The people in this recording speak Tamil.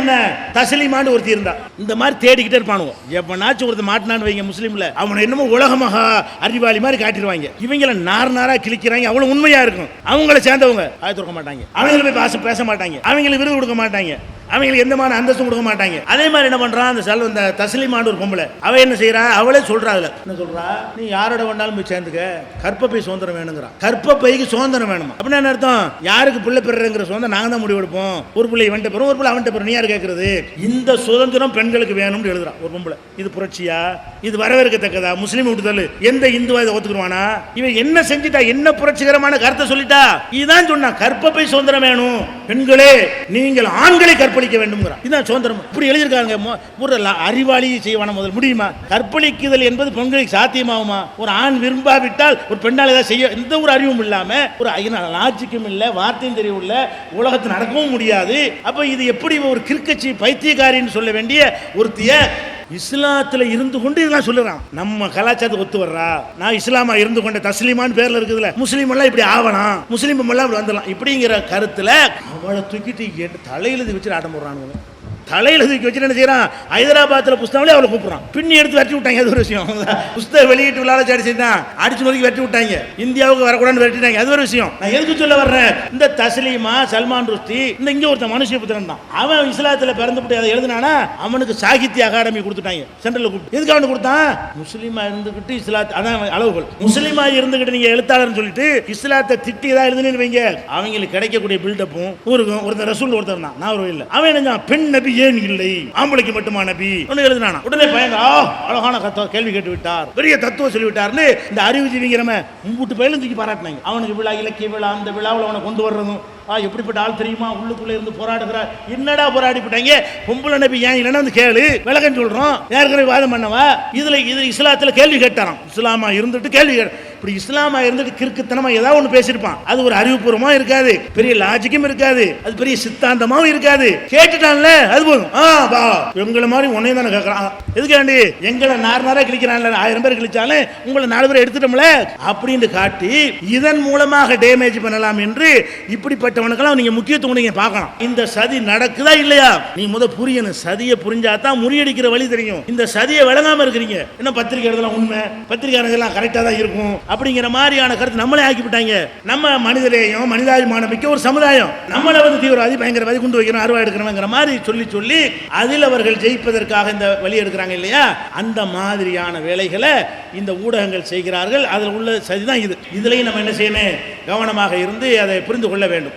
என்ன தஸ்லீமான்னு ஒருத்தி இருந்தா. இந்த மாதிரி தேடிக்கிட்டே இருப்பானுவோம். எப்பனாச்சும் ஒருத்தர் மாட்டினான்னு வைங்க முஸ்லீம்ல, அவனை என்னமோ உலகமாக அறிவாளி மாதிரி காட்டிடுவாங்க. இவங்கள நாரா கிழிக்கிறாங்க. அவ்வளவு உண்மையா இருக்கும். அவங்கள சேர்ந்தவங்க ஆய துறக்க மாட்டாங்க, அவங்கள போய் பேச மாட்டாங்க, அவங்களுக்கு விருது கொடுக்க மாட்டாங்க, அவங்களுக்கு எந்த மாதிரி அந்தஸ்தும் கொடுக்க மாட்டாங்க. அதே மாதிரி என்ன பண்றான் அந்த தஸ்லீமான்னு ஒரு பொம்பளை, அவ என்ன செய்யறா, அவளே சொல்றா, அதுல என்ன சொல்றா, நீ யாரோட வேணாலும் போய் சேர்ந்துக்க, கற்பப்பை சுதந்திரம் வேணுங்கிறான். கற்பப்பைக்கு சுதந்திரம் வேணுமா அப்படின்னா என்ன அர்த்தம்? யாருக்கு பிள்ளை பெறங்கிற சுதந்திரம் நாங்க தான் முடிவு எடுப்போம். ஒரு பிள்ளை இவன்ட்ட பெறும், ஒரு பிள்ளை அவன்ட்ட பெறும், நீ யார் கேட்கறது? இந்த சுதந்திரம் பெண்களுக்கு வேணும்னு எழுதுறான் ஒரு பொம்பளை. இது புரட்சியா? இது வரவேற்கத்தக்கதா? முஸ்லீம் விட்டுதல் எந்த இந்துவா இதை ஒத்துக்குருவானா? இவன் என்ன செஞ்சுட்டா, என்ன புரட்சிகரமான கருத்தை சொல்லிட்டா? இதுதான் சொன்னா, கற்பப்பை சுதந்திரம் வேணும், பெண்களே நீங்கள் ஆண்களை கற்பழிக்க வேண்டும். இதுதான் சுதந்திரம். இப்படி எழுதியிருக்காங்க. ஒரு அறிவாளி செய்வான முதல் முடியுமா? கற்பழிக்குதல் என்பது பெண்களுக்கு சாத்தியமாகுமா? ஒரு ஆண் விரும்பாவிட்டால் ஒரு பெண்ணால் ஏதாவது செய்ய எந்த ஒரு அறிவும் இல்லாம, ஒரு லாஜிக்கும் இல்ல, வார்த்தையும் தெரியவில்லை, உலகத்தில் நடக்கவும் முடியாது. அப்ப இது எப்படி ஒரு கிறுக்கச்சி பைத்தியக்காரின்னு சொல்ல வேண்டிய ஒருத்திய இஸ்லாத்துல இருந்து கொண்டு இதெல்லாம் சொல்லுறான். நம்ம கலாச்சாரத்துக்கு ஒத்து வர்றா? நான் இஸ்லாமா இருந்து கொண்ட தஸ்லீமான் பேர்ல இருக்குதுல, முஸ்லீம் எல்லாம் இப்படி ஆவலாம், முஸ்லீம் எல்லாம் இப்படி வந்துடலாம் இப்படிங்கிற கருத்துல அவளை தூக்கிட்டு தலையில வச்சு ஆட்டம் போடுறானுங்க. தலையில தூக்கி வச்சு என்ன செய்யறான், ஹைதராபாத்ல புஸ்தகங்களே அவளை கூப்பிடுறான். பின்னி எடுத்து வெட்டி விட்டாங்க. அது ஒரு விஷயம். புஸ்தகம் வெளியிட்டு விளையாட அடிச்சுதான் அடிச்சு நோக்கி வெட்டி விட்டாங்க. இந்தியாவுக்கு வரக்கூடாதுன்னு வெட்டிட்டாங்க. அது ஒரு விஷயம். நான் எதுக்கு சொல்ல வர்றேன், இந்த தஸ்லீமா, சல்மான் ருஷ்டி, இந்த இங்க ஒருத்த மனுஷபுத்திரன் தான், அவன் இஸ்லாத்துல பிறந்துட்டு அதை எழுதுனானா அவனுக்கு சாகித்ய அகாடமி கொடுத்துட்டாங்க சென்ட்ரல் கூப்பிட்டு. எதுக்கு அவனுக்கு கொடுத்தான்? முஸ்லீமா இருந்துகிட்டு இஸ்லாத், அதான் அளவுகள், முஸ்லீமா இருந்துகிட்டு நீங்க எழுத்தாளர்னு சொல்லிட்டு இஸ்லாத்தை திட்டி ஏதாவது எழுதுன்னு வைங்க, அவங்களுக்கு கிடைக்கக்கூடிய பில்டப்பும் ஊருக்கும். ஒருத்தர் ரசூல் ஒருத்தர் தான், நான் ஒரு இல்லை, அவன் என்ன பெண் நபி ஏன் இல்லை, ஆம்பளைக்கு மட்டுமா நபி எழுதினானா? உடனே பயங்க அழகான கேள்வி கேட்டு விட்டார், பெரிய தத்துவம் சொல்லிவிட்டார்னு இந்த அறிவுஜீவிங்கிறம மும்பூட்டு பயிலும் தூக்கி பாராட்டினாங்க. அவனுக்கு விழா, இலக்கிய விழா, அந்த விழாவில் அவனை கொண்டு வர்றதும், எப்படிப்பட்ட ஆள் தெரியுமா, உள்ளுக்குள்ள இருந்து போராடுகிறார். என்னடா போராடி போட்டாங்க? பொம்பளை நபி ஏன் இல்லைன்னா வந்து கேளு, விலகன்னு சொல்றோம். ஏற்கனவே வாதம் பண்ணவா இது இஸ்லாத்துல கேள்வி கேட்டாராம். இஸ்லாமா இருந்துட்டு கேள்வி கேட்ட, இப்படி இஸ்லாமா இருந்துட்டு கிறுக்குத்தனமா ஏதாவது ஒன்று பேசியிருப்பான். அது ஒரு அறிவுபூர்வமா இருக்காது, பெரிய லாஜிக்கும் இருக்காது, அது பெரிய சித்தாந்தமாவும் இருக்காது. கேட்டுட்டான்ல அது போதும். எங்களை மாதிரி உன்னையும் தானே கேட்கறான், எதுக்காண்டி எங்களை நாரா கிழிக்கிறான்ல, 1000 பேர் கிழிச்சாலும் உங்களை 4 பேர் எடுத்துட்டோம்ல அப்படின்னு காட்டி இதன் மூலமாக டேமேஜ் பண்ணலாம் என்று இப்படிப்பட்டவனுக்கெல்லாம் நீங்க முக்கியத்துவம் நீங்க பார்க்கணும். இந்த சதி நடக்குதா இல்லையா நீ புரியணும். சதியை புரிஞ்சாதான் முறியடிக்கிற வழி தெரியும். இந்த சதியை விளங்காம இருக்கிறீங்க. என்ன பத்திரிகை எழுதலாம், உண்மை பத்திரிகை கரெக்டா தான் இருக்கும் அப்படிங்கிற மாதிரியான கருத்து நம்மளே ஆக்கிவிட்டாங்க. நம்ம மனிதரையும் மனிதாபிமானம் மிக்க ஒரு சமுதாயம், நம்மளை தீவிரவாதி பயங்கரவாதி குண்டு வைக்கிறோம் அறுவா எடுக்கிறவங்கிற மாதிரி சொல்லி சொல்லி அதில் அவர்கள் ஜெயிப்பதற்காக இந்த வழி எடுக்கிறாங்க இல்லையா? அந்த மாதிரியான வேலைகளை இந்த ஊடகங்கள் செய்கிறார்கள். அதில் உள்ள சதிதான் இது. இதுலையும் நம்ம என்ன செய்யணும், கவனமாக இருந்து அதை புரிந்து கொள்ள வேண்டும்.